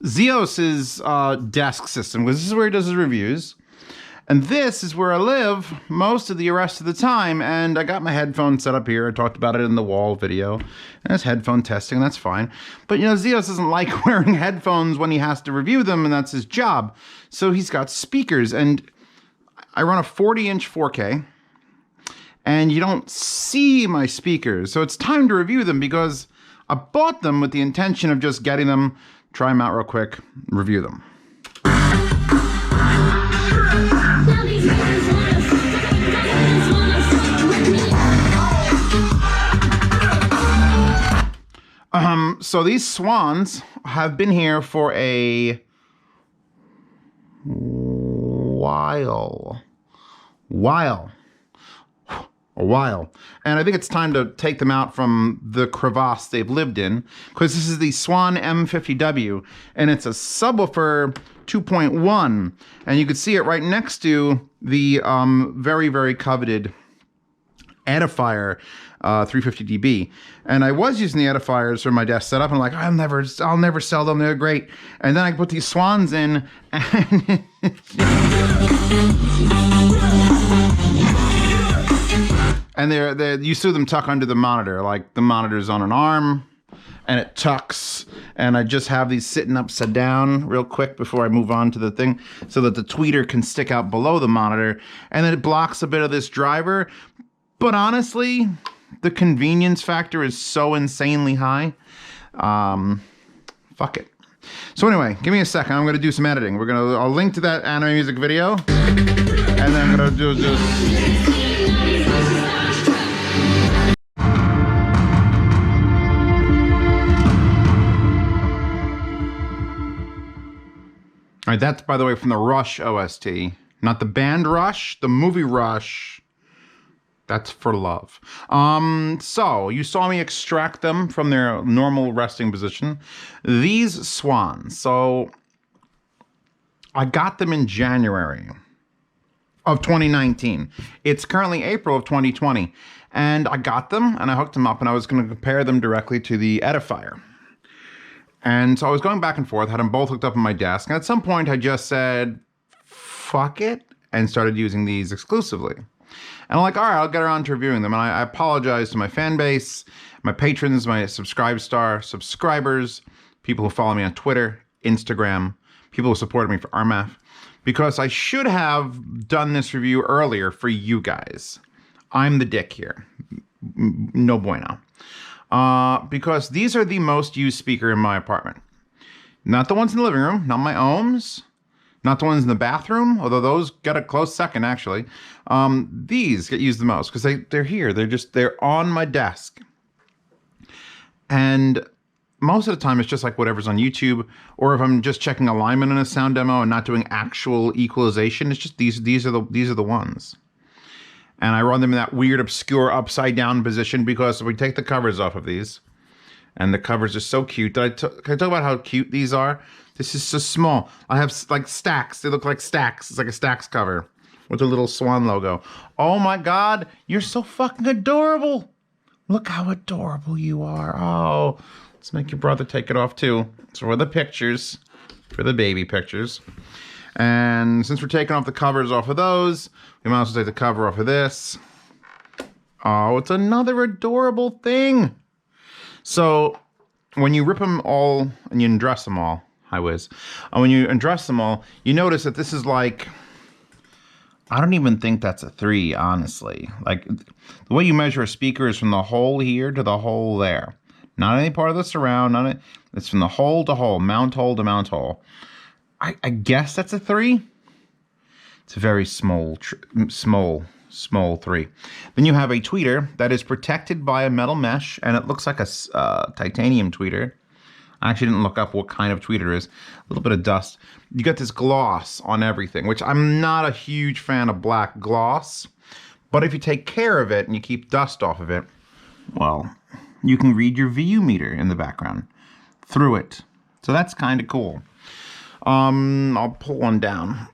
Zeos's desk system, because this is where he does his reviews. And this is where I live most of the rest of the time. And I got my headphones set up here. I talked about it in the wall video. And it's headphone testing, that's fine. But, you know, Zeos doesn't like wearing headphones when he has to review them, and that's his job. So he's got speakers. And I run a 40-inch 4K. And you don't see my speakers. So it's time to review them because I bought them with the intention of just getting them, try them out real quick, review them. So these Swans have been here for a while. And I think it's time to take them out from the crevasse they've lived in, because this is the SWAN M50w, and it's a subwoofer 2.1, and you can see it right next to the very, very coveted edifier 350 dB. And I was using the edifiers for my desk setup, and I'm like, I'll never sell them, they're great. And then I put these Swans in, and and you see them tuck under the monitor, like the monitor's on an arm, and it tucks, and I just have these sitting upside down real quick before I move on to the thing, so that the tweeter can stick out below the monitor, and then it blocks a bit of this driver. But honestly, the convenience factor is so insanely high. Fuck it. So anyway, give me a second. I'm gonna do some editing. I'll link to that anime music video, and then I'm gonna do just. All right, that's, by the way, from the Rush OST. Not the band Rush, the movie Rush. That's for love. So, you saw me extract them from their normal resting position. These Swans. So, I got them in January of 2019. It's currently April of 2020. And I got them, and I hooked them up, and I was going to compare them directly to the edifier. And so I was going back and forth, had them both hooked up on my desk. And at some point I just said, fuck it, and started using these exclusively. And I'm like, all right, I'll get around to reviewing them. And I apologize to my fan base, my patrons, my subscribers, people who follow me on Twitter, Instagram, people who supported me for RMAF, because I should have done this review earlier for you guys. I'm the dick here. No bueno. Because these are the most used speaker in my apartment. Not the ones in the living room, not my ohms, not the ones in the bathroom, although those got a close second, actually. These get used the most because they're here. They're on my desk. And most of the time, it's just like whatever's on YouTube, or if I'm just checking alignment in a sound demo and not doing actual equalization, it's just these are the ones. And I run them in that weird, obscure, upside-down position because if we take the covers off of these, and the covers are so cute. Can I talk about how cute these are? This is so small. I have, like, stacks. They look like stacks. It's like a stacks cover with a little swan logo. Oh, my God. You're so fucking adorable. Look how adorable you are. Oh, let's make your brother take it off, too. It's for the pictures, for the baby pictures. And since we're taking off the covers off of those, we might as well take the cover off of this. Oh, it's another adorable thing. So when you rip them all and you undress them all, hi Wiz, when you undress them all, you notice that this is like, I don't even think that's a 3, honestly. Like, the way you measure a speaker is from the hole here to the hole there. Not any part of the surround, it's from the hole to hole, mount hole to mount hole. I guess that's a 3. It's a very small 3. Then you have a tweeter that is protected by a metal mesh, and it looks like a titanium tweeter. I actually didn't look up what kind of tweeter it is. A little bit of dust. You got this gloss on everything, which I'm not a huge fan of black gloss. But if you take care of it and you keep dust off of it, well, you can read your VU meter in the background through it. So that's kind of cool. I'll pull one down.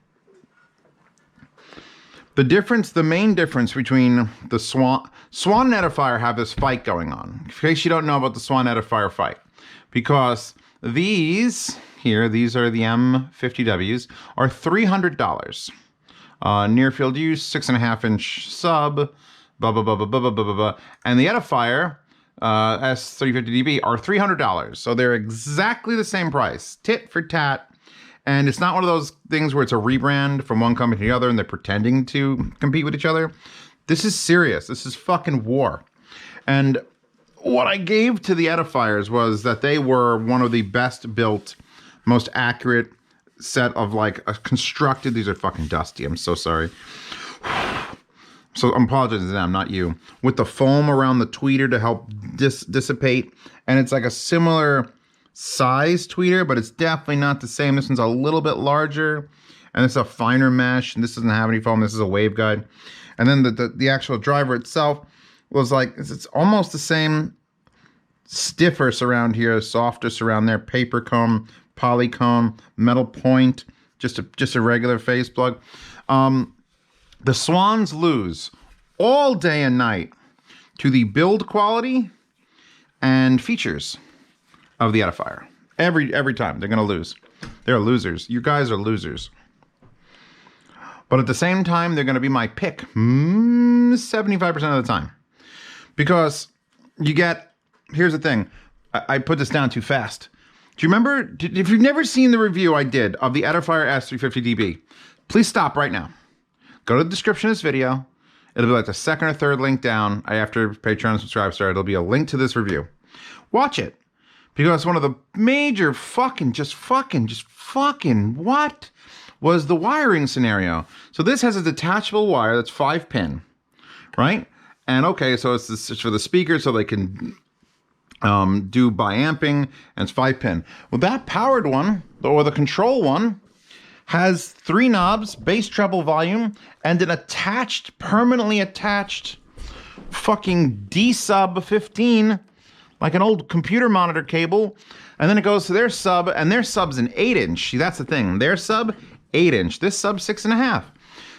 The main difference between the SWAN and Edifier have this fight going on. In case you don't know about the SWAN Edifier fight, because these are the M50Ws, are $300. Near field use, 6.5-inch sub, blah, blah, blah, blah, blah, blah, blah, blah. And the Edifier, S350DB, are $300. So they're exactly the same price, tit for tat. And it's not one of those things where it's a rebrand from one company to the other and they're pretending to compete with each other. This is serious. This is fucking war. And what I gave to the Edifiers was that they were one of the best built, most accurate set of like constructed. These are fucking dusty. I'm so sorry. So I'm apologizing to them, not you. With the foam around the tweeter to help dissipate. And it's like a similar size tweeter, but it's definitely not the same. This one's a little bit larger, and it's a finer mesh, and this doesn't have any foam. This is a waveguide. And then the actual driver itself was like, it's almost the same, stiffer surround here, softer surround there, paper comb, polycomb, metal point, just a regular face plug. The Swans lose all day and night to the build quality and features of the Edifier. Every time they're gonna lose. They're losers. You guys are losers. But at the same time, they're gonna be my pick 75% of the time. Because you get, here's the thing, I put this down too fast. Do you remember, if you've never seen the review I did of the Edifier S350DB, please stop right now. Go to the description of this video. It'll be like the second or third link down after Patreon subscribe started. It'll be a link to this review. Watch it. Because one of the major just fucking what was the wiring scenario. So this has a detachable wire that's 5-pin, right? And okay, so it's for the speakers so they can do biamping, and it's 5-pin. Well, that powered one, or the control one, has 3 knobs, bass, treble, volume, and an permanently attached fucking D-sub 15, like an old computer monitor cable, and then it goes to their sub, and their sub's an 8-inch. See, that's the thing. Their sub, 8-inch. This sub, 6.5.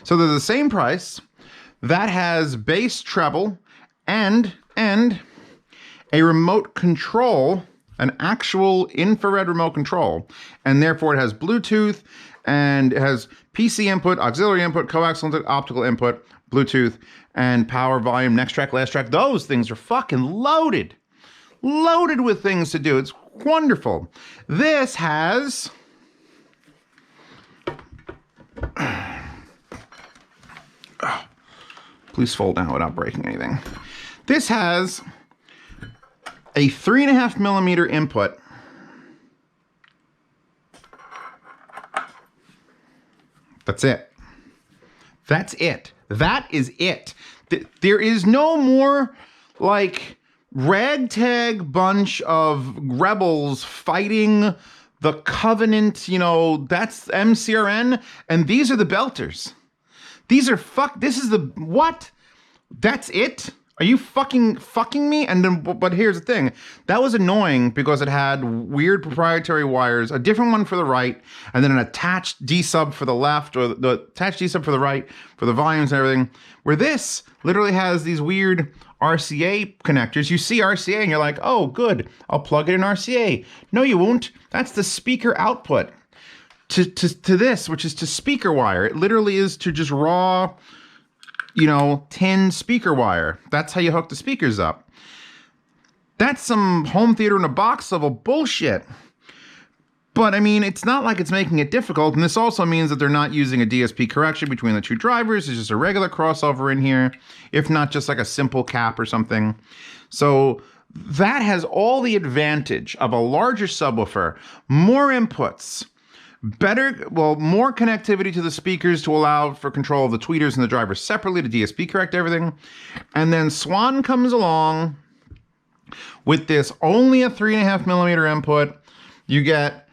So they're the same price. That has bass, treble, and a remote control, an actual infrared remote control, and therefore it has Bluetooth, and it has PC input, auxiliary input, coaxial input, optical input, Bluetooth, and power, volume, next track, last track. Those things are fucking loaded. Loaded with things to do. It's wonderful. This has please fold down without breaking anything. This has a 3.5mm input. That's it. That's it. That is it. There is no more like ragtag bunch of rebels fighting the Covenant, you know, that's MCRN, and these are the belters. These are this is the, what? That's it? Are you fucking me? And then, but here's the thing. That was annoying because it had weird proprietary wires, a different one for the right, and then an attached D-sub for the left, or the attached D-sub for the right, for the volumes and everything, where this literally has these weird RCA connectors. You see RCA and you're like, oh, good, I'll plug it in RCA. No, you won't. That's the speaker output to this, which is to speaker wire. It literally is to just raw, you know, tin speaker wire. That's how you hook the speakers up. That's some home theater in a box level bullshit. But I mean, it's not like it's making it difficult. And this also means that they're not using a DSP correction between the two drivers. It's just a regular crossover in here, if not just like a simple cap or something. So that has all the advantage of a larger subwoofer, more inputs, more connectivity to the speakers to allow for control of the tweeters and the drivers separately to DSP correct everything. And then SWAN comes along with this only a 3.5mm input. You get,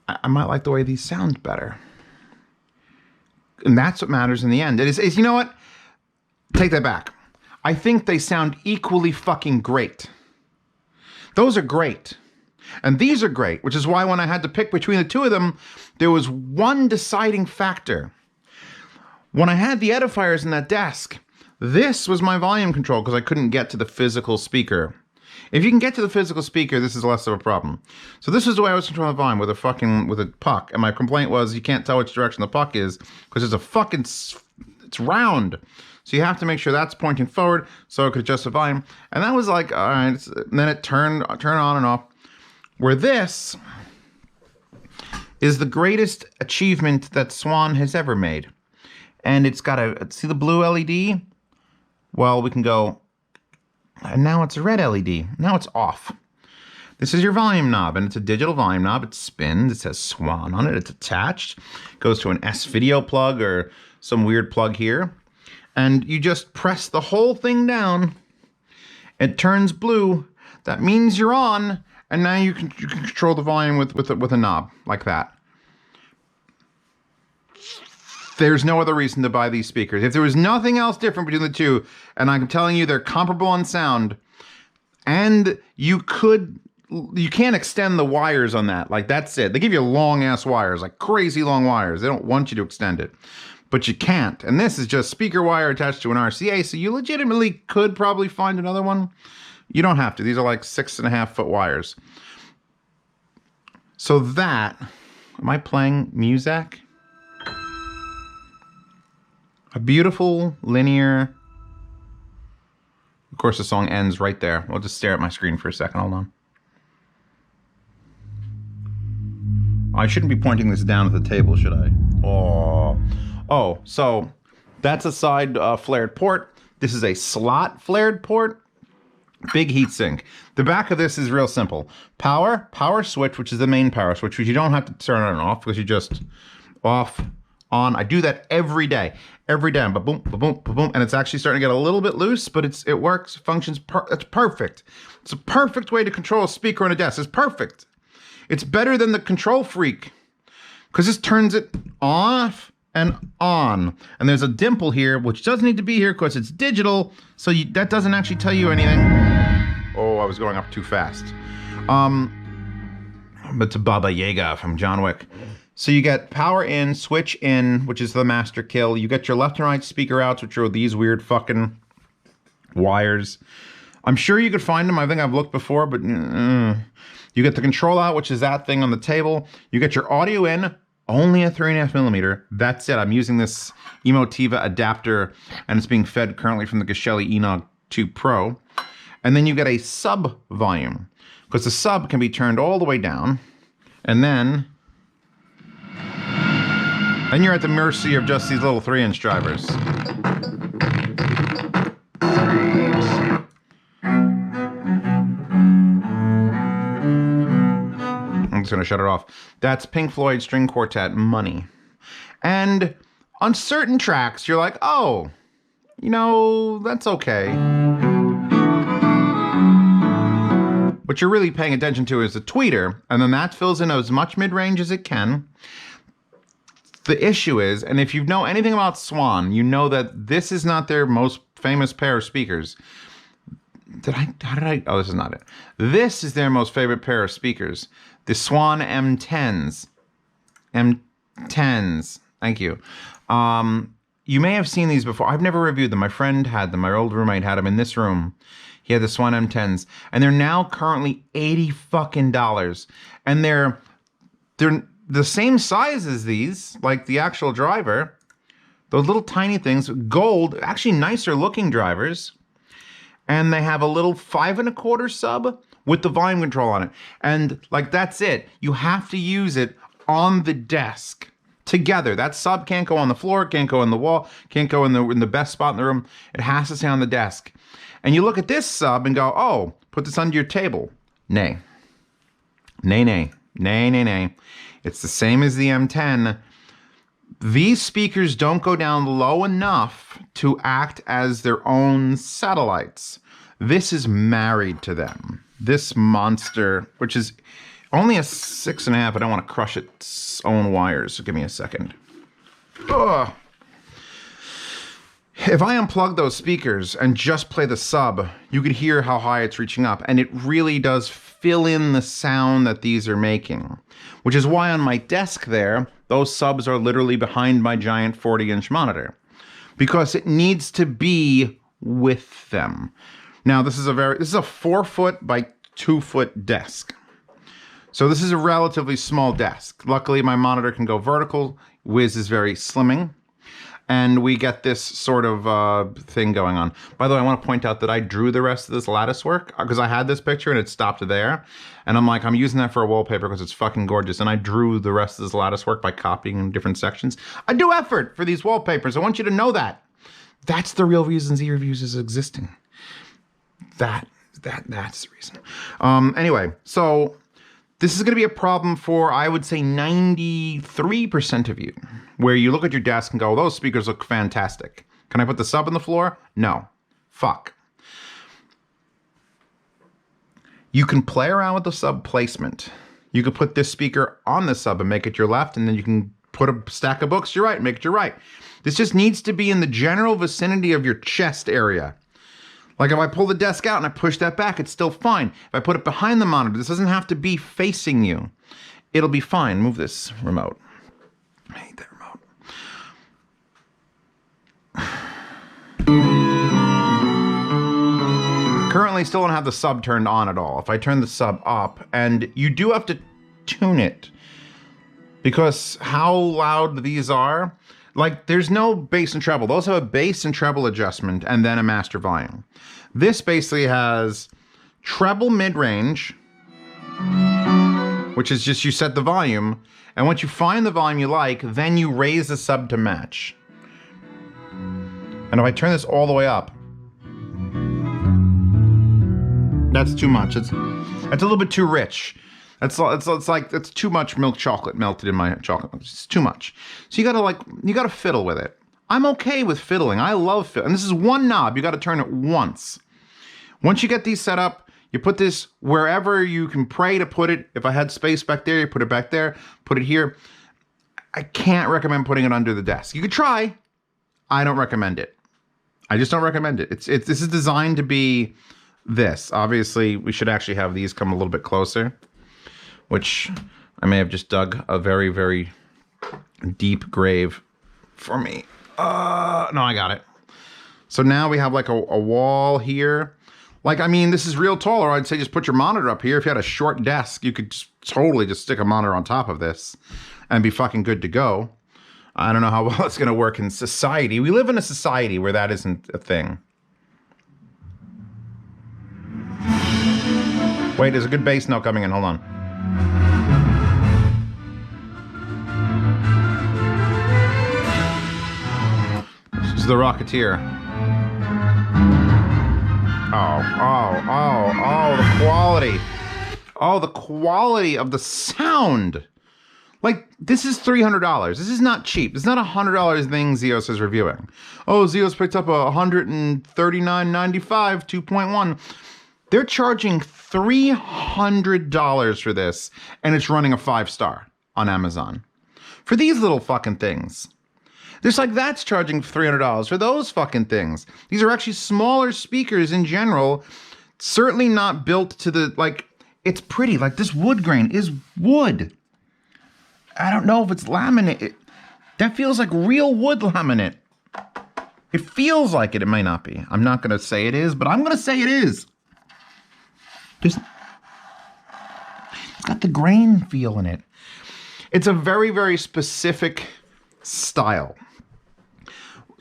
I might like the way these sound better. And that's what matters in the end. It is, you know what? Take that back. I think they sound equally fucking great. Those are great. And these are great, which is why when I had to pick between the two of them, there was one deciding factor. When I had the edifiers in that desk, this was my volume control because I couldn't get to the physical speaker. If you can get to the physical speaker, this is less of a problem. So this is the way I was controlling the volume with a puck. And my complaint was you can't tell which direction the puck is because it's round. So you have to make sure that's pointing forward so it could adjust the volume. And that was like, all right, and then it turned on and off. Where this is the greatest achievement that SWAN has ever made. And it's got see the blue LED? Well, we can go, and now it's a red LED. Now it's off. This is your volume knob, and it's a digital volume knob. It spins. It says SWAN on it. It's attached. It goes to an S-video plug or some weird plug here. And you just press the whole thing down. It turns blue. That means you're on, and now you can control the volume with a knob like that. There's no other reason to buy these speakers. If there was nothing else different between the two, and I'm telling you they're comparable on sound, and you can't extend the wires on that. Like, that's it. They give you long ass wires, like crazy long wires. They don't want you to extend it, but you can't. And this is just speaker wire attached to an RCA, so you legitimately could probably find another one. You don't have to. These are like 6.5 foot wires. So that, am I playing music? A beautiful, linear... Of course, the song ends right there. I'll just stare at my screen for a second. Hold on. I shouldn't be pointing this down at the table, should I? Oh, so that's a side flared port. This is a slot flared port. Big heatsink. The back of this is real simple. Power switch, which is the main power switch, which you don't have to turn on and off because you just off, on. I do that every day. Every day, ba-boom, ba-boom, ba-boom, and it's actually starting to get a little bit loose, but it works, functions, it's perfect. It's a perfect way to control a speaker on a desk. It's perfect. It's better than the Control Freak, because this turns it off and on. And there's a dimple here, which doesn't need to be here because it's digital, so that doesn't actually tell you anything. Oh, I was going up too fast. But to Baba Yaga from John Wick. So you get power in, switch in, which is the master kill. You get your left and right speaker outs, which are these weird fucking wires. I'm sure you could find them. I think I've looked before, but you get the control out, which is that thing on the table. You get your audio in, only a 3.5mm. That's it. I'm using this Emotiva adapter, and it's being fed currently from the Geshelli Enog 2 Pro. And then you get a sub volume, because the sub can be turned all the way down, and then you're at the mercy of just these little 3-inch drivers. I'm just gonna shut it off. That's Pink Floyd String Quartet Money. And on certain tracks, you're like, oh, you know, that's okay. What you're really paying attention to is the tweeter, and then that fills in as much mid-range as it can. The issue is, and if you know anything about SWAN, you know that this is not their most famous pair of speakers. Oh, this is not it. This is their most favorite pair of speakers. The SWAN M10s. M10s. Thank you. You may have seen these before. I've never reviewed them. My friend had them. My old roommate had them in this room. He had the SWAN M10s. And they're now currently $80 fucking. And they're the same size as these, like the actual driver. Those little tiny things, gold, actually nicer looking drivers. And they have a little 5 1/4 sub with the volume control on it. And like, that's it. You have to use it on the desk together. That sub can't go on the floor, can't go on the wall, can't go in the best spot in the room. It has to stay on the desk. And you look at this sub and go, oh, put this under your table. Nay. Nay, nay. Nay, nay, nay. It's the same as the M10. These speakers don't go down low enough to act as their own satellites. This is married to them. This monster, which is only a 6.5, I don't want to crush its own wires, so give me a second. Ugh. If I unplug those speakers and just play the sub, you could hear how high it's reaching up, and it really does fill in the sound that these are making, which is why on my desk there, those subs are literally behind my giant 40-inch monitor, because it needs to be with them. Now, this is a 4-foot by 2-foot desk. So this is a relatively small desk. Luckily, my monitor can go vertical. Wiz is very slimming. And we get this sort of thing going on. By the way, I want to point out that I drew the rest of this lattice work because I had this picture and it stopped there. And I'm like, I'm using that for a wallpaper because it's fucking gorgeous. And I drew the rest of this lattice work by copying different sections. I do effort for these wallpapers. I want you to know that. That's the real reason Z Reviews is existing. That's the reason. Anyway, so this is going to be a problem for, I would say, 93% of you, where you look at your desk and go, those speakers look fantastic. Can I put the sub on the floor? No. Fuck. You can play around with the sub placement. You could put this speaker on the sub and make it your left, and then you can put a stack of books to your right and make it your right. This just needs to be in the general vicinity of your chest area. Like if I pull the desk out and I push that back, it's still fine. If I put it behind the monitor, this doesn't have to be facing you. It'll be fine. Move this remote. I hate that remote. Currently still don't have the sub turned on at all. If I turn the sub up, and you do have to tune it, because how loud these are, like there's no bass and treble. Those have a bass and treble adjustment and then a master volume. This basically has treble mid-range, which is just you set the volume, and once you find the volume you like, then you raise the sub to match. And if I turn this all the way up, that's too much. It's a little bit too rich. It's too much milk chocolate melted in my chocolate. It's too much. So you gotta fiddle with it. I'm okay with fiddling. I love fiddling. And this is one knob. You gotta turn it once. Once you get these set up, you put this wherever you can pray to put it. If I had space back there, you put it back there, put it here. I can't recommend putting it under the desk. You could try. I don't recommend it. I just don't recommend it. This is designed to be this. Obviously, we should actually have these come a little bit closer, which I may have just dug a very, very deep grave for me. No, I got it. So now we have like a wall here. Like, I mean, this is real tall, or I'd say just put your monitor up here. If you had a short desk, you could totally just stick a monitor on top of this and be fucking good to go. I don't know how well it's going to work in society. We live in a society where that isn't a thing. Wait, there's a good bass note coming in. Hold on. This is the Rocketeer. Oh, the quality. Oh, the quality of the sound. Like, this is $300. This is not cheap. It's not a $100 thing Zeos is reviewing. Oh, Zeos picked up a $139.95 2.1. They're charging $300 for this, and it's running a 5-star on Amazon. For these little fucking things. Just like that's charging $300 for those fucking things. These are actually smaller speakers in general. Certainly not built to the, like, it's pretty. Like, this wood grain is wood. I don't know if it's laminate. That feels like real wood laminate. It feels like it. It may not be. I'm not going to say it is, but I'm going to say it is. It's got the grain feel in it. It's a very, very specific style.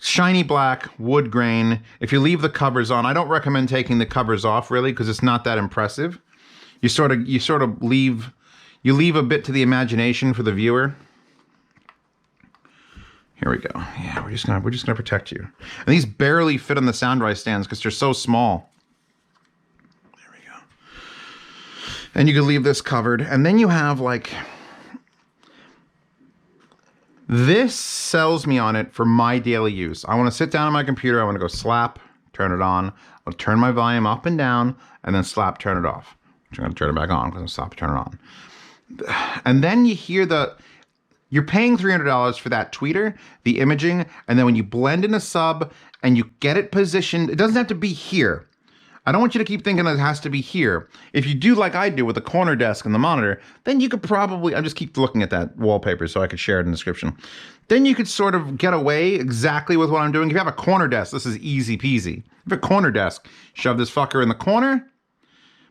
Shiny black, wood grain. If you leave the covers on, I don't recommend taking the covers off really, because it's not that impressive. You sort of leave a bit to the imagination for the viewer. Here we go. Yeah, we're just gonna protect you. And these barely fit on the SoundRise stands because they're so small. There we go. And you can leave this covered, and then you have like. This sells me on it for my daily use. I want to sit down on my computer. I want to go slap, turn it on. I'll turn my volume up and down, and then slap, turn it off. I'm going to turn it back on because I'll slap, turn it on. And then you hear you're paying $300 for that tweeter, the imaging, and then when you blend in a sub and you get it positioned, it doesn't have to be here. I don't want you to keep thinking it has to be here. If you do like I do with the corner desk and the monitor, then you could probably, I just keep looking at that wallpaper so I could share it in the description. Then you could sort of get away exactly with what I'm doing. If you have a corner desk, this is easy peasy. If you have a corner desk, shove this fucker in the corner,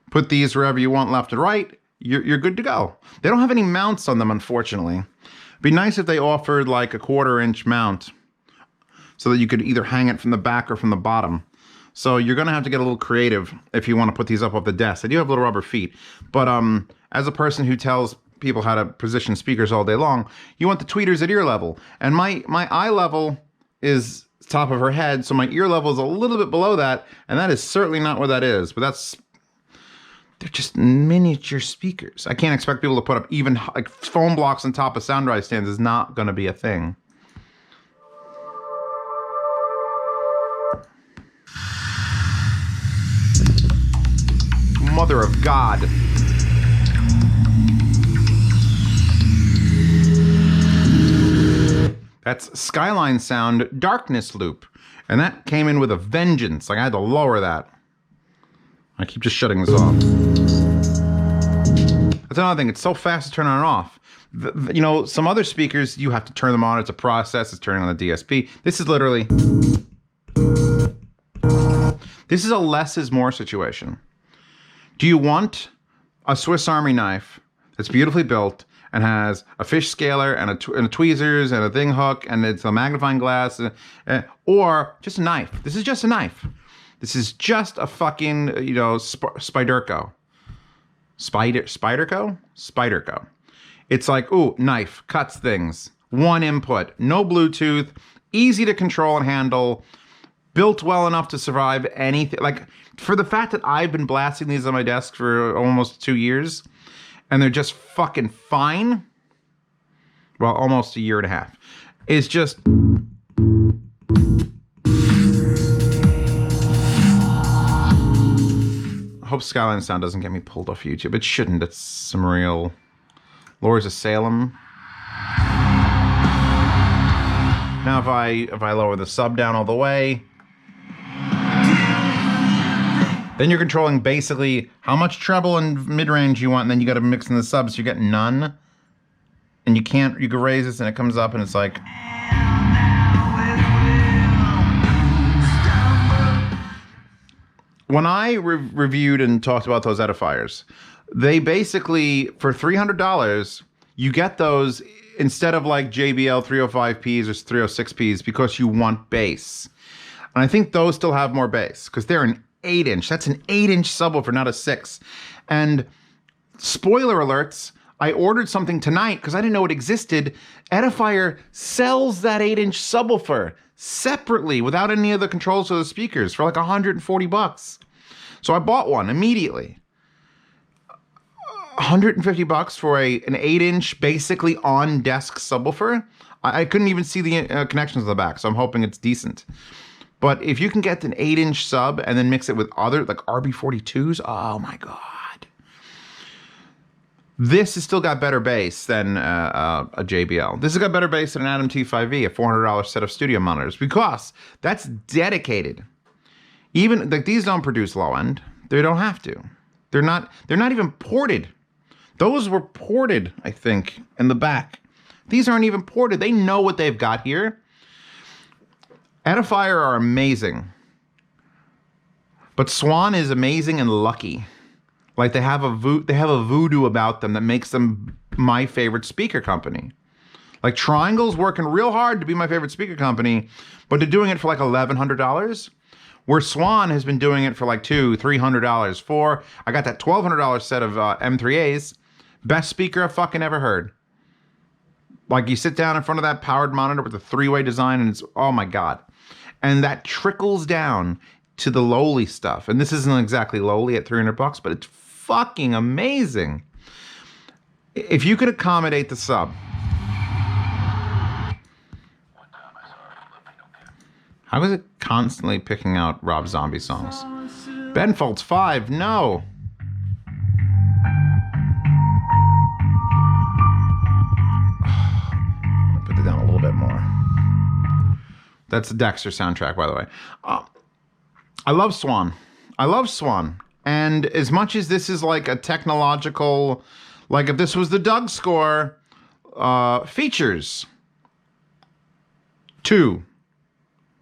put these wherever you want left and right, you're good to go. They don't have any mounts on them, unfortunately. It'd be nice if they offered like a 1/4-inch mount so that you could either hang it from the back or from the bottom. So you're gonna have to get a little creative if you want to put these up off the desk. They do have little rubber feet, but as a person who tells people how to position speakers all day long, you want the tweeters at ear level. And my eye level is top of her head, so my ear level is a little bit below that, and that is certainly not where that is. But they're just miniature speakers. I can't expect people to put up even like foam blocks on top of sound drive stands is not gonna be a thing. Mother of God. That's Skyline Sound Darkness Loop. And that came in with a vengeance. Like I had to lower that. I keep just shutting this off. That's another thing. It's so fast to turn on and off. You know, some other speakers, you have to turn them on. It's a process. It's turning on the DSP. This is literally... This is a less is more situation. Do you want a Swiss Army knife that's beautifully built and has a fish scaler and a tweezers and a thing hook and it's a magnifying glass, or just a knife? This is just a knife. This is just a fucking, you know, Spyderco. Spyderco. It's like, ooh, knife, cuts things. One input, no Bluetooth, easy to control and handle, built well enough to survive anything. Like, for the fact that I've been blasting these on my desk for almost 2 years, and they're just fucking fine, well, almost a year and a half, is just... I hope Skyline Sound doesn't get me pulled off YouTube. It shouldn't. It's some real... Lords of Salem. Now if I lower the sub down all the way, then you're controlling basically how much treble and mid-range you want, and then you got to mix in the subs, so you get none. And you can raise this and it comes up and it's like... When I reviewed and talked about those edifiers, they basically, for $300, you get those instead of like JBL 305Ps or 306Ps because you want bass. And I think those still have more bass because they're an 8-inch. That's an 8-inch subwoofer, not a 6. And spoiler alerts, I ordered something tonight because I didn't know it existed. Edifier sells that 8-inch subwoofer separately without any of the controls of the speakers for like $140. So I bought one immediately. $150 for an 8-inch basically on desk subwoofer. I couldn't even see the connections on the back, so I'm hoping it's decent. But if you can get an 8-inch sub and then mix it with other like RB42s, oh my God. This has still got better bass than a JBL. This has got better bass than an Adam T5V, a $400 set of studio monitors, because that's dedicated. Even like these don't produce low end. They don't have to. They're not even ported. Those were ported, I think, in the back. These aren't even ported. They know what they've got here. Edifier are amazing. But SWAN is amazing and lucky. Like they have a voodoo about them that makes them my favorite speaker company. Like Triangle's working real hard to be my favorite speaker company, but they're doing it for like $1,100. Where SWAN has been doing it for like $200, $300. I got that $1,200 set of M3As. Best speaker I've fucking ever heard. Like you sit down in front of that powered monitor with the 3-way design and it's, oh my God. And that trickles down to the lowly stuff. And this isn't exactly lowly at $300, but it's fucking amazing. If you could accommodate the sub. How is it constantly picking out Rob Zombie songs? Ben Folds 5, no. Put it down a little bit more. That's the Dexter soundtrack, by the way. I love SWAN. I love SWAN. And as much as this is like a technological, like if this was the Doug score, features 2.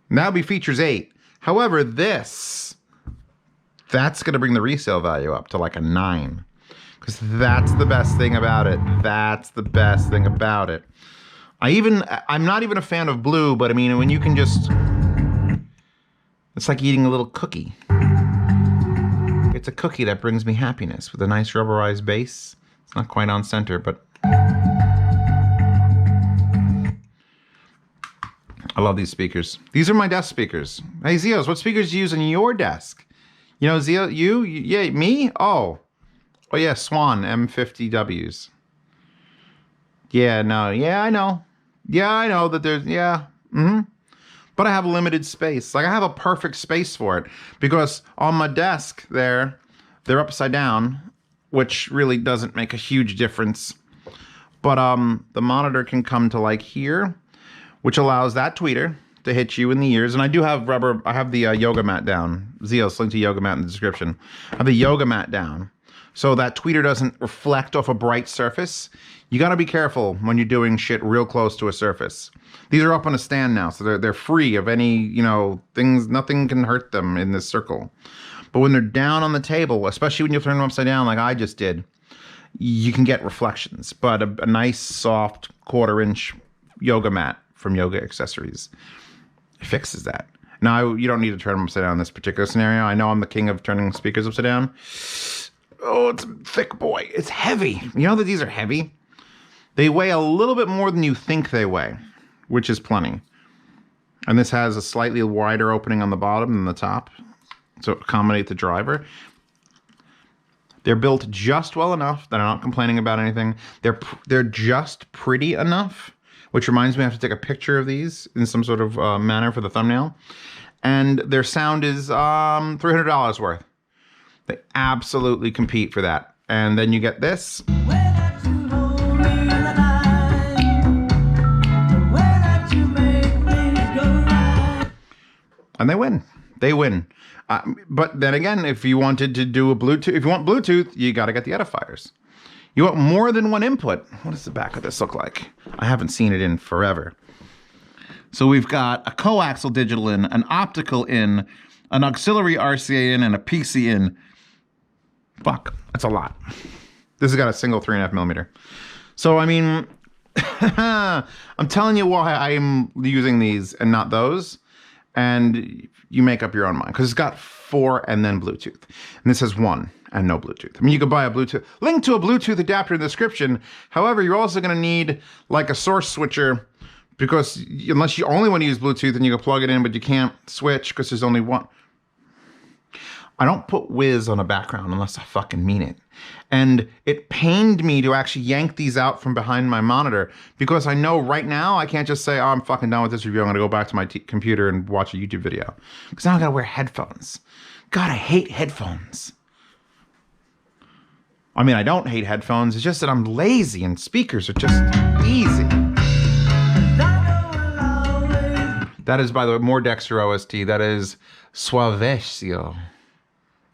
Now be features 8. However, that's going to bring the resale value up to like a 9. Because that's the best thing about it. That's the best thing about it. I'm not even a fan of blue, but I mean, when you can just, it's like eating a little cookie. It's a cookie that brings me happiness with a nice rubberized base. It's not quite on center, but I love these speakers. These are my desk speakers. Hey, Zeos, what speakers do you use on your desk? You know, Zeo, yeah, me? Oh yeah, SWAN M50ws. Yeah, no, yeah, I know. Yeah, I know that there's, yeah, But I have limited space. Like, I have a perfect space for it because on my desk there, they're upside down, which really doesn't make a huge difference. But the monitor can come to like here, which allows that tweeter to hit you in the ears. And I do have rubber, I have the yoga mat down. Zeos, link to yoga mat in the description. I have the yoga mat down so that tweeter doesn't reflect off a bright surface. You got to be careful when you're doing shit real close to a surface. These are up on a stand now, so they're free of any, you know, things, nothing can hurt them in this circle. But when they're down on the table, especially when you turn them upside down like I just did, you can get reflections. But a nice, soft, 1/4-inch yoga mat from Yoga Accessories fixes that. Now, you don't need to turn them upside down in this particular scenario. I know I'm the king of turning speakers upside down. Oh, it's a thick boy. It's heavy. You know that these are heavy? They weigh a little bit more than you think they weigh, which is plenty. And this has a slightly wider opening on the bottom than the top to accommodate the driver. They're built just well enough that I'm not complaining about anything. They're just pretty enough, which reminds me I have to take a picture of these in some sort of manner for the thumbnail. And their sound is $300 worth. They absolutely compete for that. And then you get this. And they win. They win. But then again, if you wanted to do a Bluetooth, if you want Bluetooth, you got to get the edifiers. You want more than one input. What does the back of this look like? I haven't seen it in forever. So we've got a coaxial digital in, an optical in, an auxiliary RCA in, and a PC in. Fuck, that's a lot. This has got a single 3.5mm. So, I mean, I'm telling you why I'm using these and not those. And you make up your own mind because it's got 4 and then Bluetooth. And this has 1 and no Bluetooth. I mean, you could buy a Bluetooth, link to a Bluetooth adapter in the description. However, you're also going to need like a source switcher because unless you only want to use Bluetooth, then you can plug it in, but you can't switch because there's only one. I don't put whiz on a background unless I fucking mean it. And it pained me to actually yank these out from behind my monitor because I know right now I can't just say, oh, I'm fucking done with this review. I'm going to go back to my computer and watch a YouTube video. Because now I got to wear headphones. God, I hate headphones. I mean, I don't hate headphones. It's just that I'm lazy and speakers are just easy. That is, by the way, more Dexter OST. That is Suavecito.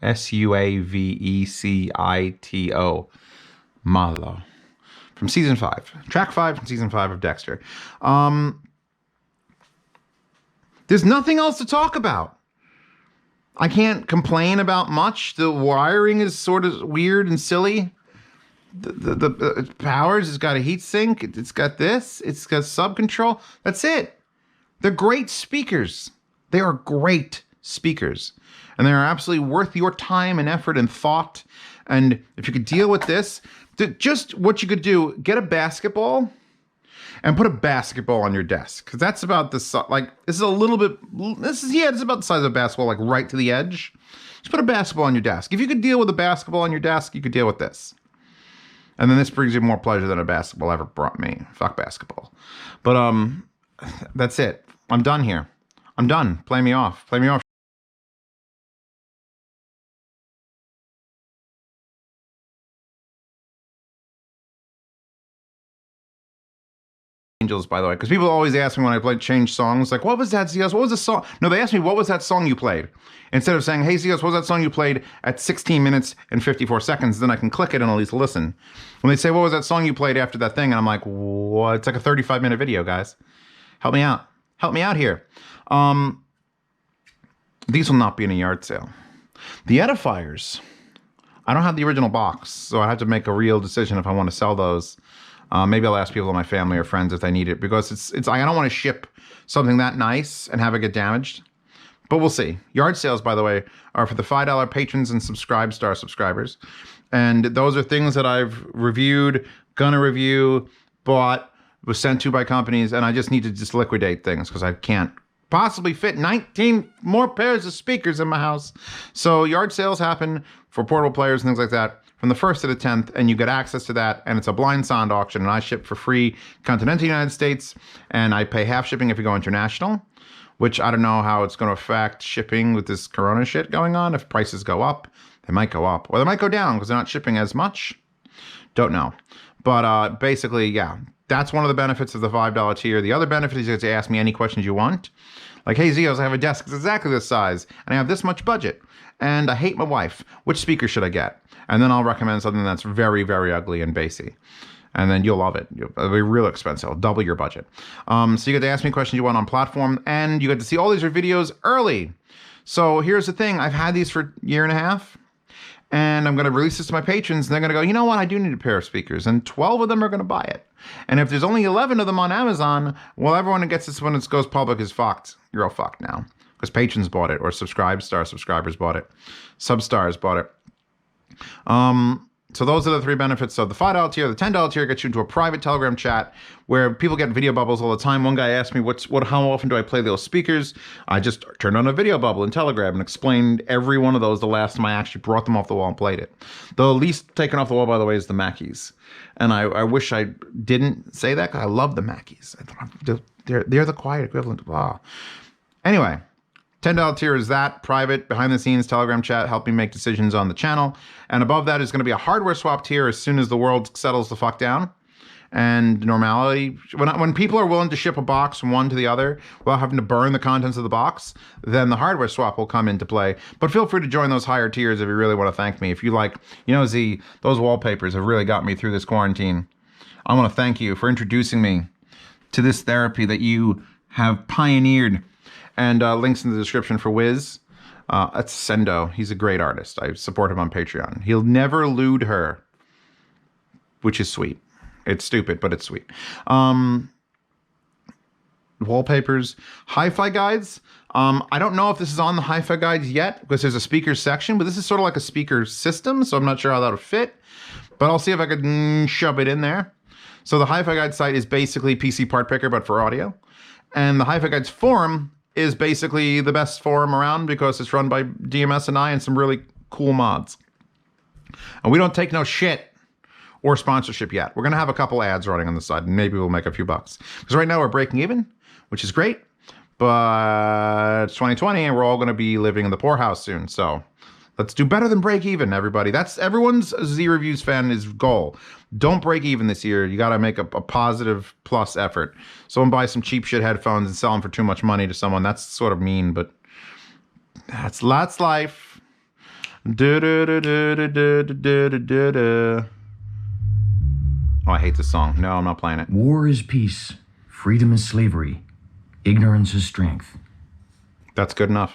Suavecito. Malo. From season 5. Track 5 from season 5 of Dexter. There's nothing else to talk about. I can't complain about much. The wiring is sort of weird and silly. The powers, it's got a heat sink. It's got this. It's got sub control. That's it. They're great speakers. They are great speakers. And they are absolutely worth your time and effort and thought. And if you could deal with this, just what you could do, get a basketball and put a basketball on your desk. Because that's about the, like, this is a little bit, it's about the size of a basketball, like right to the edge. Just put a basketball on your desk. If you could deal with a basketball on your desk, you could deal with this. And then this brings you more pleasure than a basketball ever brought me. Fuck basketball. But that's it. I'm done here. I'm done. Play me off. Play me off. Angels, by the way, because people always ask me when I play change songs, like, what was that, Zios? What was the song? No, they ask me, what was that song you played? Instead of saying, hey, Zios, what was that song you played at 16 minutes and 54 seconds? Then I can click it and at least listen. When they say, what was that song you played after that thing? And I'm like, what? It's like a 35-minute video, guys. Help me out. Help me out here. These will not be in a yard sale. The edifiers, I don't have the original box, so I have to make a real decision if I want to sell those. Maybe I'll ask people in my family or friends if they need it, because it's I don't want to ship something that nice and have it get damaged. But we'll see. Yard sales, by the way, are for the $5 patrons and Subscribe Star subscribers. And those are things that I've reviewed, gonna review, bought, was sent to by companies, and I just need to just liquidate things because I can't possibly fit 19 more pairs of speakers in my house. So yard sales happen for portable players and things like that from the 1st to the 10th, and you get access to that, and it's a blind sound auction, and I ship for free continental United States, and I pay half shipping if you go international, which I don't know how it's going to affect shipping with this corona shit going on. If prices go up, they might go up, or they might go down because they're not shipping as much. Don't know. But basically, yeah, that's one of the benefits of the $5 tier. The other benefit is you get to ask me any questions you want. Like, hey, Zios, I have a desk that's exactly this size, and I have this much budget, and I hate my wife. Which speaker should I get? And then I'll recommend something that's very, very ugly and bassy. And then you'll love it. It'll be real expensive. It'll double your budget. So you get to ask me questions you want on platform, and you get to see all these videos early. So here's the thing. I've had these for a year and a half, and I'm going to release this to my patrons, and they're going to go, you know what? I do need a pair of speakers, and 12 of them are going to buy it. And if there's only 11 of them on Amazon, well, everyone that gets this when it goes public is fucked. You're all fucked now. Because patrons bought it, or Subscribe Star subscribers bought it. Substars bought it. So those are the 3 benefits. So the $5 tier, the $10 tier gets you into a private Telegram chat where people get video bubbles all the time. One guy asked me, how often do I play those speakers? I just turned on a video bubble in Telegram and explained every one of those the last time I actually brought them off the wall and played it. The least taken off the wall, by the way, is the Mackeys. And I wish I didn't say that, because I love the Mackeys. They're the quiet equivalent of blah. Anyway, $10 tier is that, private, behind-the-scenes Telegram chat, help me make decisions on the channel. And above that is going to be a hardware swap tier as soon as the world settles the fuck down. And normality, when people are willing to ship a box from one to the other without having to burn the contents of the box, then the hardware swap will come into play. But feel free to join those higher tiers if you really want to thank me. If you like, you know, Z, those wallpapers have really got me through this quarantine. I want to thank you for introducing me to this therapy that you have pioneered. And links in the description for Wiz. That's Sendo. He's a great artist. I support him on Patreon. He'll never lewd her, which is sweet. It's stupid, but it's sweet. Wallpapers. Hi-Fi guides. I don't know if this is on the Hi-Fi guides yet, because there's a speakers section, but this is sort of like a speaker system, so I'm not sure how that'll fit. But I'll see if I could shove it in there. So the Hi-Fi guide site is basically PC Part Picker, but for audio. And the Hi-Fi guides forum is basically the best forum around because it's run by DMS and I and some really cool mods. And we don't take no shit or sponsorship yet. We're going to have a couple ads running on the side, and maybe we'll make a few bucks. Because right now we're breaking even, which is great. But it's 2020 and we're all going to be living in the poorhouse soon. So let's do better than break even, everybody. That's everyone's Z Reviews fan's goal. Don't break even this year. You got to make a positive plus effort. Someone buys some cheap shit headphones and sell them for too much money to someone. That's sort of mean, but that's life. Oh, I hate this song. No, I'm not playing it. War is peace. Freedom is slavery. Ignorance is strength. That's good enough.